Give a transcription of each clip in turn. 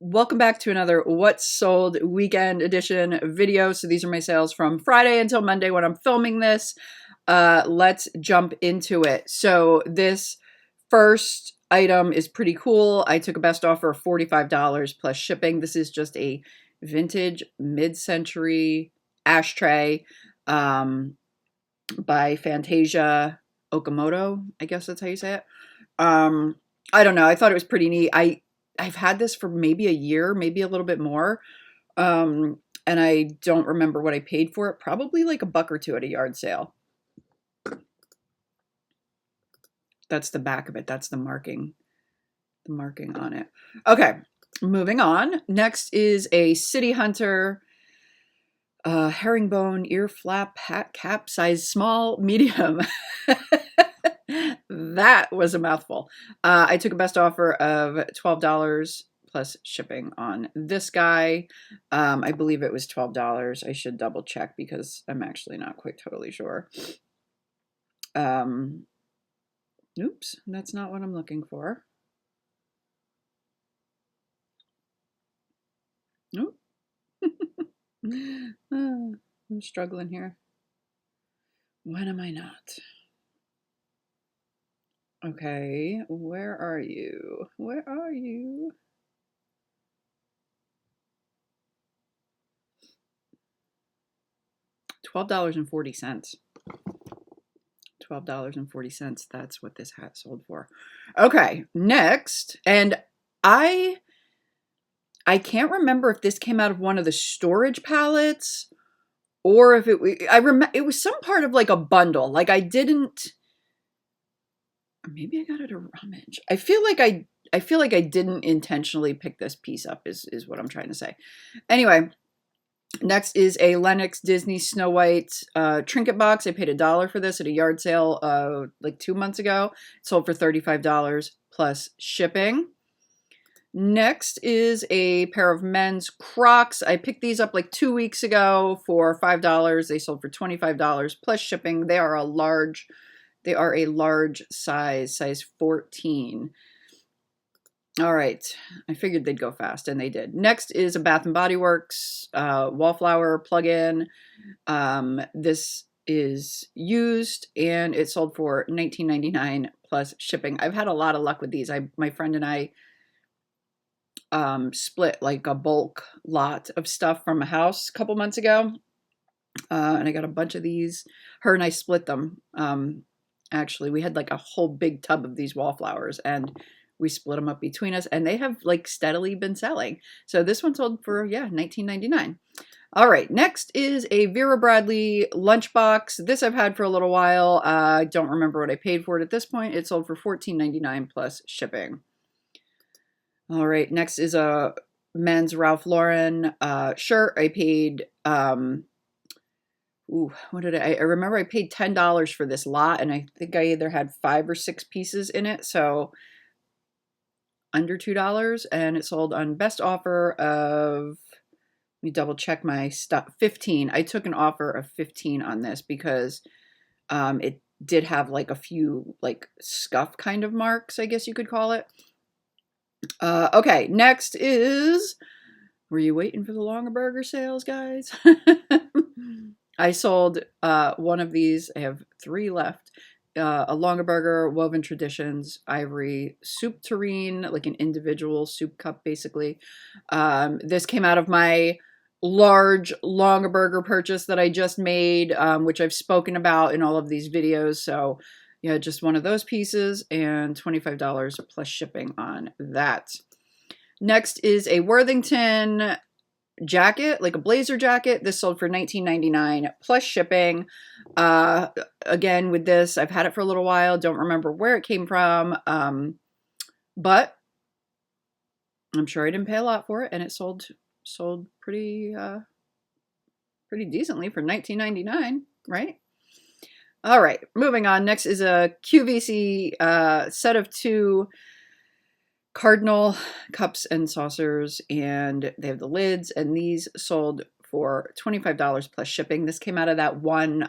Welcome back to another What's Sold weekend edition video. So these are my sales from Friday until Monday when I'm filming this. Let's jump into it. So this first item is pretty cool. I took a best offer of $45 plus shipping. This is just a vintage mid-century ashtray by Fantasia Okamoto. I guess that's how you say it. I don't know. I thought it was pretty neat. I've had this for maybe a year, maybe a little bit more. And I don't remember what I paid for it. Probably like $1 or $2 at a yard sale. That's the back of it. That's the marking on it. Okay, moving on. Next is a City Hunter herringbone ear flap hat cap size small medium. That was a mouthful. I took a best offer of $12 plus shipping on this guy. I believe it was $12. I should double check because I'm actually not quite totally sure. Oops, that's not what I'm looking for. Nope. I'm struggling here. When am I not? Okay, where are you? Where are you? $12.40. $12.40. That's what this hat sold for. Okay, next, and I can't remember if this came out of one of the storage pallets or if it was some part of like a bundle. Like I didn't. Maybe I got it a rummage. I feel like I didn't intentionally pick this piece up is what I'm trying to say. Anyway, next is a Lenox Disney Snow White trinket box. I paid $1 for this at a yard sale like 2 months ago. It sold for $35 plus shipping. Next is a pair of men's Crocs. I picked these up like 2 weeks ago for $5. They sold for $25 plus shipping. They are a large size 14. All right, I figured they'd go fast, and they did. Next is a Bath & Body Works wallflower plug-in. This is used, and it sold for $19.99 plus shipping. I've had a lot of luck with these. My friend and I split like a bulk lot of stuff from a house a couple months ago, and I got a bunch of these. Her and I split them. Actually, we had like a whole big tub of these wallflowers and we split them up between us and they have like steadily been selling. So this one sold for, yeah, $19.99. All right, next is a Vera Bradley lunchbox. This I've had for a little while. I don't remember what I paid for it at this point. It sold for $14.99 plus shipping. All right, next is a men's Ralph Lauren shirt. I paid what did I remember I paid $10 for this lot, and I think I either had 5 or 6 pieces in it, so under $2, and it sold on best offer of, let me double check my stuff, 15. I took an offer of 15 on this because it did have like a few like scuff kind of marks, I guess you could call it. Okay, next is, were you waiting for the longer burger sales, guys? I sold one of these. I have 3 left. A longer burger, Woven Traditions, ivory soup tureen, like an individual soup cup, basically. This came out of my large longer burger purchase that I just made, which I've spoken about in all of these videos. So yeah, just one of those pieces and $25 plus shipping on that. Next is a Worthington jacket, like a blazer jacket. This sold for $19.99 plus shipping. Again, with this, I've had it for a little while. Don't remember where it came from, but I'm sure I didn't pay a lot for it, and it sold pretty decently for $19.99, right? All right, moving on. Next is a QVC set of 2 Cardinal cups and saucers, and they have the lids, and these sold for $25 plus shipping. This came out of that one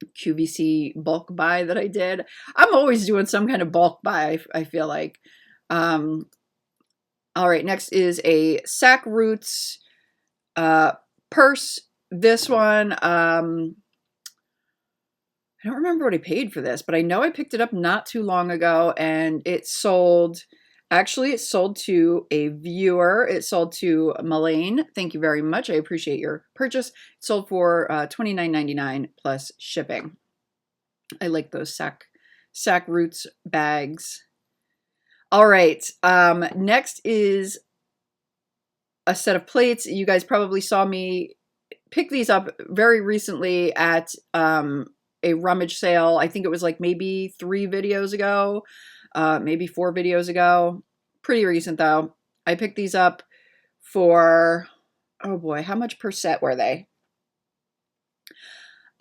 QVC bulk buy that I did. I'm always doing some kind of bulk buy, I feel like. All right, next is a Sack Roots purse. This one, I don't remember what I paid for this, but I know I picked it up not too long ago, and it sold. Actually, it sold to a viewer. It sold to Melaine. Thank you very much. I appreciate your purchase. It sold for $29.99 plus shipping. I like those Sack Roots bags. All right. Next is a set of plates. You guys probably saw me pick these up very recently at a rummage sale. I think it was like maybe 3 videos ago, maybe 4 videos ago. Pretty recent though. I picked these up for, oh boy, how much per set were they?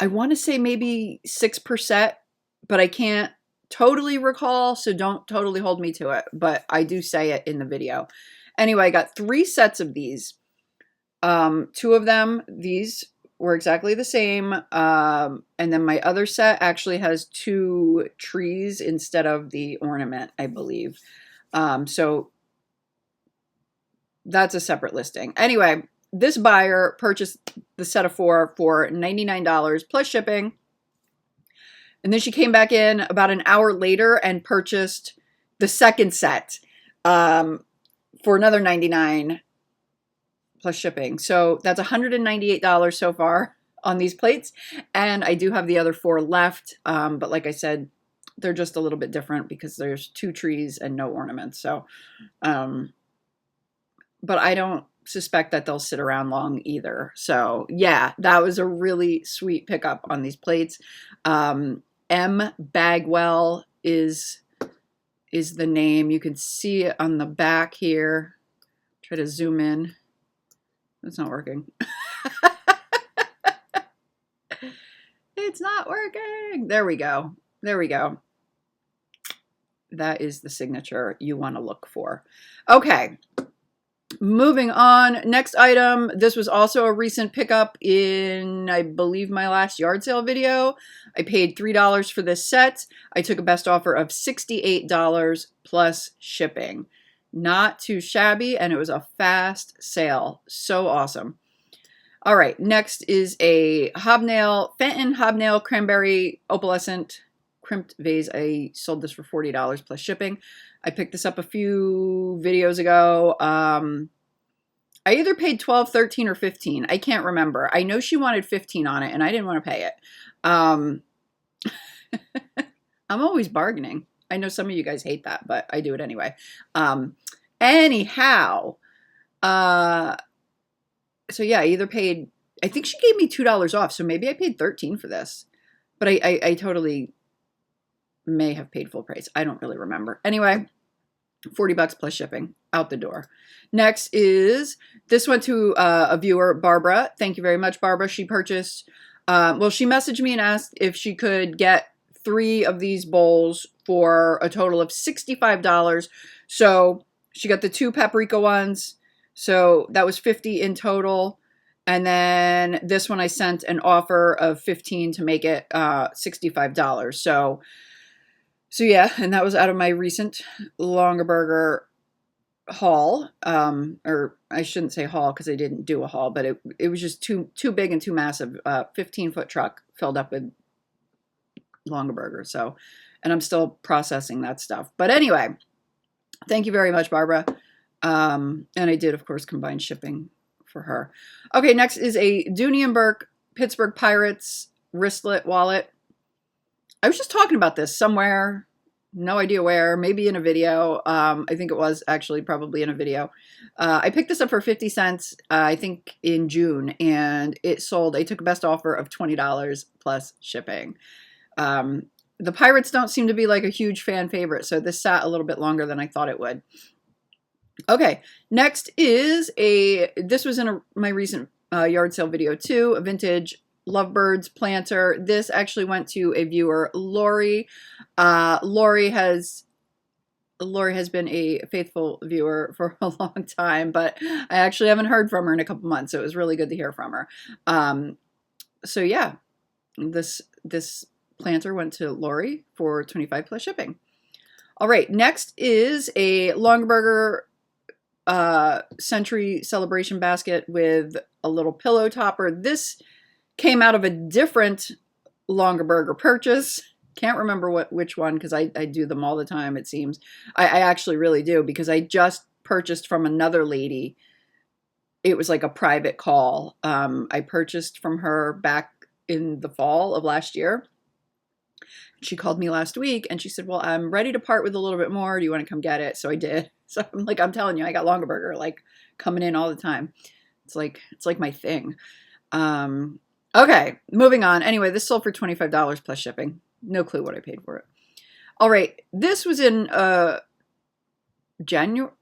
I want to say maybe 6%, but I can't totally recall, so don't totally hold me to it, but I do say it in the video. Anyway, I got 3 sets of these. 2 of them, these were exactly the same, and then my other set actually has 2 trees instead of the ornament, I believe. So that's a separate listing. Anyway, this buyer purchased the set of 4 for $99 plus shipping. And then she came back in about an hour later and purchased the second set for another $99 plus shipping. So that's $198 so far on these plates. And I do have the other 4 left. But like I said, they're just a little bit different because there's 2 trees and no ornaments. So, but I don't suspect that they'll sit around long either. So yeah, that was a really sweet pickup on these plates. M Bagwell is the name. You can see it on the back here. Try to zoom in. It's not working. It's not working. There we go. There we go. That is the signature you want to look for. Okay. Moving on, next item. This was also a recent pickup in, I believe, my last yard sale video. I paid $3 for this set. I took a best offer of $68 plus shipping. Not too shabby, and it was a fast sale. So awesome. All right, next is a Fenton Hobnail Cranberry Opalescent Crimped Vase. I sold this for $40 plus shipping. I picked this up a few videos ago. I either paid $12, $13, or $15. I can't remember. I know she wanted $15 on it, and I didn't want to pay it. I'm always bargaining. I know some of you guys hate that, but I do it anyway. Anyhow, so yeah, I either paid, I think she gave me $2 off, so maybe I paid $13 for this. But I totally may have paid full price. I don't really remember. Anyway, $40 plus shipping, out the door. Next is, this went to a viewer, Barbara. Thank you very much, Barbara. She purchased, well, she messaged me and asked if she could get 3 of these bowls for a total of $65. So she got the 2 paprika ones. So that was $50 in total. And then this one I sent an offer of $15 to make it $65. So yeah, and that was out of my recent Longaberger haul. Or I shouldn't say haul because I didn't do a haul, but it was just too big and too massive. 15-foot truck filled up with Longaberger. So, and I'm still processing that stuff. But anyway, thank you very much, Barbara. And I did, of course, combine shipping for her. Okay, next is a Dooney & Bourke Pittsburgh Pirates wristlet wallet. I was just talking about this somewhere, no idea where, maybe in a video. I think it was actually probably in a video. I picked this up for 50 cents, I think in June, and it sold. I took a best offer of $20 plus shipping. The Pirates don't seem to be like a huge fan favorite, so this sat a little bit longer than I thought it would. Okay, next is this was in my recent yard sale video too, a vintage Lovebirds planter. This actually went to a viewer, Lori. Lori has been a faithful viewer for a long time, but I actually haven't heard from her in a couple months, so it was really good to hear from her. So yeah, this planter went to Lori for $25 plus shipping. All right, next is a Longaberger century celebration basket with a little pillow topper. This came out of a different Longaberger purchase. Can't remember which one, because I do them all the time, it seems. I actually really do, because I just purchased from another lady. It was like a private call. I purchased from her back in the fall of last year. She called me last week and she said, well, I'm ready to part with a little bit more. Do you want to come get it? So I did. So I'm like, I'm telling you, I got Longaberger like coming in all the time. It's like my thing. Okay, moving on. Anyway, this sold for $25 plus shipping. No clue what I paid for it. All right, this was in January.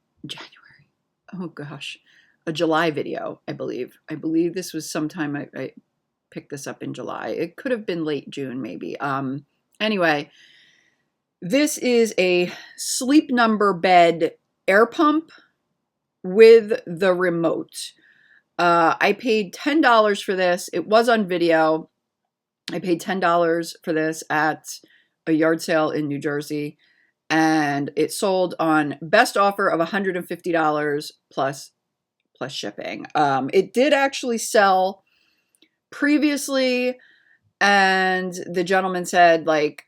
Oh gosh, a July video, I believe. I believe this was sometime I picked this up in July. It could have been late June, maybe. Anyway, this is a Sleep Number bed air pump with the remote. I paid $10 for this. It was on video. I paid $10 for this at a yard sale in New Jersey, and it sold on best offer of $150 plus shipping. It did actually sell previously, and the gentleman said, like,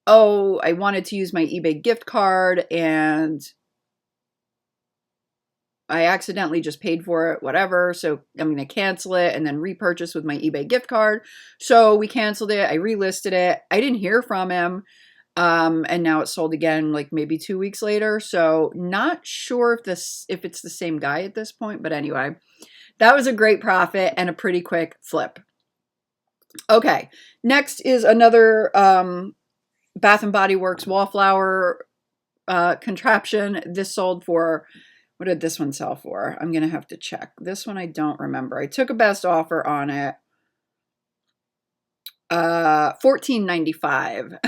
oh, I wanted to use my eBay gift card and I accidentally just paid for it, whatever. So I'm going to cancel it and then repurchase with my eBay gift card. So we canceled it. I relisted it. I didn't hear from him. And now it's sold again, like maybe 2 weeks later. So not sure if it's the same guy at this point, but anyway, that was a great profit and a pretty quick flip. Okay. Next is another, Bath and Body Works wallflower, contraption. This sold for, what did this one sell for? I'm going to have to check. This one I don't remember. I took a best offer on it. $14.95.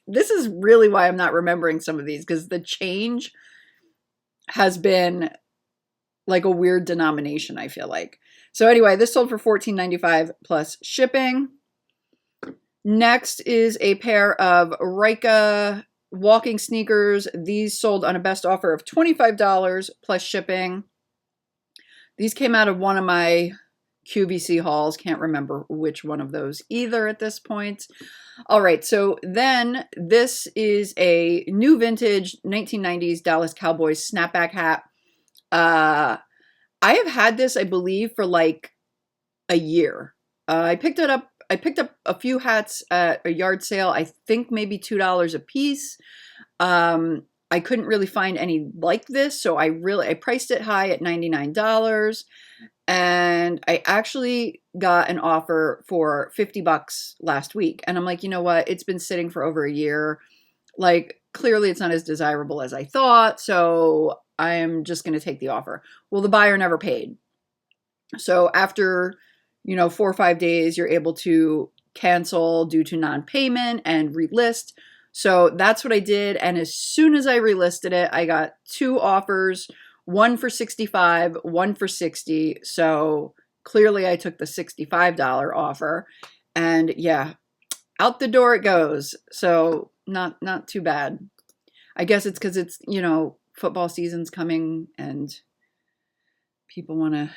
This is really why I'm not remembering some of these, because the change has been like a weird denomination, I feel like. So anyway, this sold for $14.95 plus shipping. Next is a pair of Rika walking sneakers. These sold on a best offer of $25 plus shipping. These came out of one of my QVC hauls. Can't remember which one of those either at this point. All right, so then this is a new vintage 1990s Dallas Cowboys snapback hat. I have had this, I believe, for like a year. I picked up a few hats at a yard sale. I think maybe $2 a piece. I couldn't really find any like this, so I priced it high at $99. And I actually got an offer for $50 last week. And I'm like, you know what? It's been sitting for over a year. Like, clearly it's not as desirable as I thought. So I'm just going to take the offer. Well, the buyer never paid. So after, 4 or 5 days, you're able to cancel due to non-payment and relist. So that's what I did. And as soon as I relisted it, I got 2 offers. One for $65, one for $60. So clearly I took the $65 offer, and yeah, out the door it goes. So not too bad. I guess it's because it's, football season's coming and people want to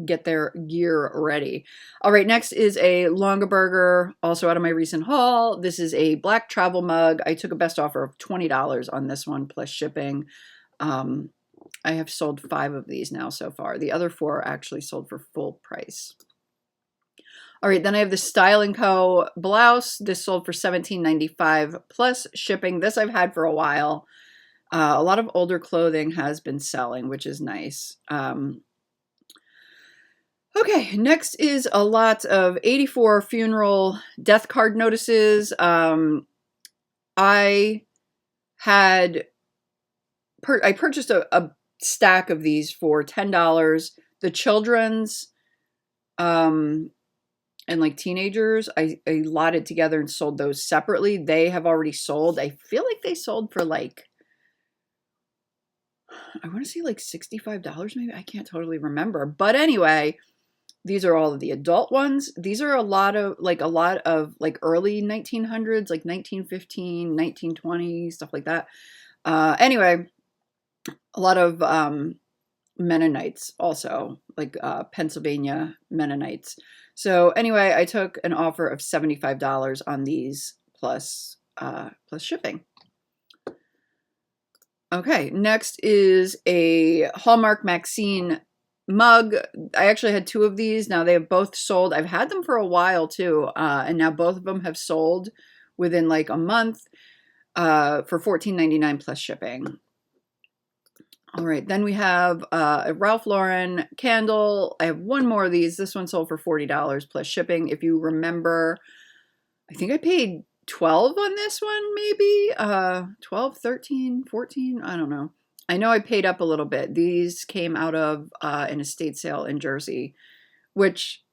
get their gear ready. All right, next is a Longaberger, also out of my recent haul. This is a black travel mug. I took a best offer of $20 on this one plus shipping. I have sold 5 of these now so far. The other 4 actually sold for full price. All right, then I have the Style & Co. blouse. This sold for $17.95 plus shipping. This I've had for a while. A lot of older clothing has been selling, which is nice. Okay, next is a lot of 84 funeral death card notices. I purchased a stack of these for $10. The children's and like teenagers, I lotted together and sold those separately. They have already sold. I feel like they sold for like, I want to say like $65 maybe. I can't totally remember. But anyway, these are all of the adult ones. These are a lot of early 1900s, like 1915, 1920, stuff like that. Anyway, A lot of Mennonites also, like Pennsylvania Mennonites. So anyway, I took an offer of $75 on these plus shipping. Okay, next is a Hallmark Maxine mug. I actually had 2 of these. Now they have both sold. I've had them for a while too, and now both of them have sold within like a month for $14.99 plus shipping. All right, then we have a Ralph Lauren candle. I have 1 more of these. This one sold for $40 plus shipping. If you remember, I think I paid 12 on this one, maybe 12, 13, 14. I don't know. I know I paid up a little bit. These came out of an estate sale in Jersey, which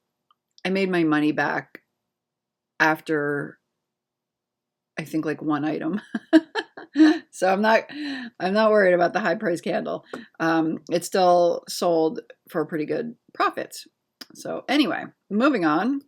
I made my money back after, I think, like 1 item. So I'm not worried about the high price candle. It still sold for pretty good profits. So anyway, moving on.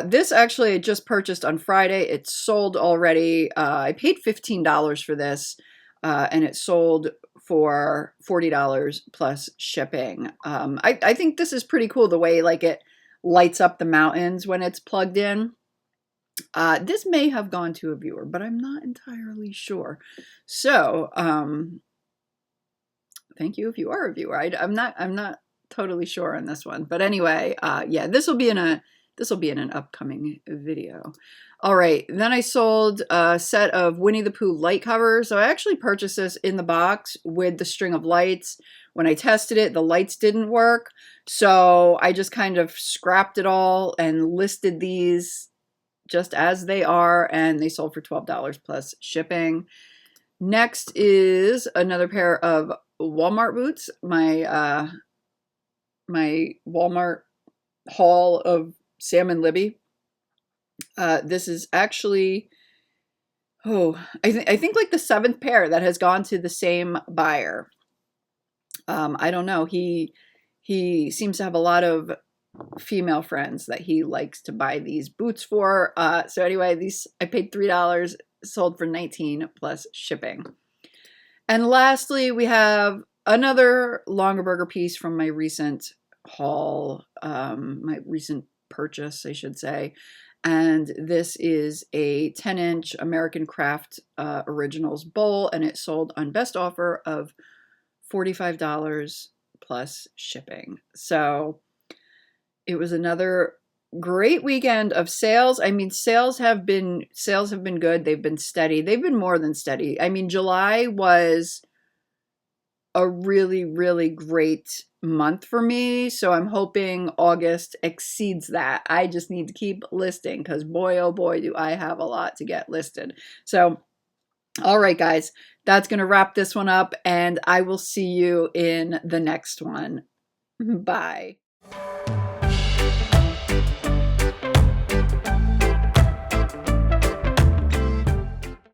This actually I just purchased on Friday. It's sold already. I paid $15 for this, and it sold for $40 plus shipping. I think this is pretty cool, the way like it lights up the mountains when it's plugged in. This may have gone to a viewer, but I'm not entirely sure. So, thank you if you are a viewer. I'm not totally sure on this one, but anyway, yeah, this will be in an upcoming video. All right, then I sold a set of Winnie the Pooh light covers. So I actually purchased this in the box with the string of lights. When I tested it, the lights didn't work, so I just kind of scrapped it all and listed these just as they are, and they sold for $12 plus shipping. Next is another pair of Walmart boots. My Walmart haul of Sam and Libby. This is actually, I think like the 7th pair that has gone to the same buyer. I don't know. He seems to have a lot of female friends that he likes to buy these boots for. So anyway, these I paid $3, sold for $19 plus shipping. And lastly, we have another Longaberger piece from my recent haul, my recent purchase, I should say. And this is a 10-inch American Craft Originals bowl, and it sold on best offer of $45 plus shipping. So it was another great weekend of sales. I mean, sales have been good. They've been steady. They've been more than steady. I mean, July was a really, really great month for me. So I'm hoping August exceeds that. I just need to keep listing because boy, oh boy, do I have a lot to get listed. So, all right, guys, that's going to wrap this one up, and I will see you in the next one. Bye.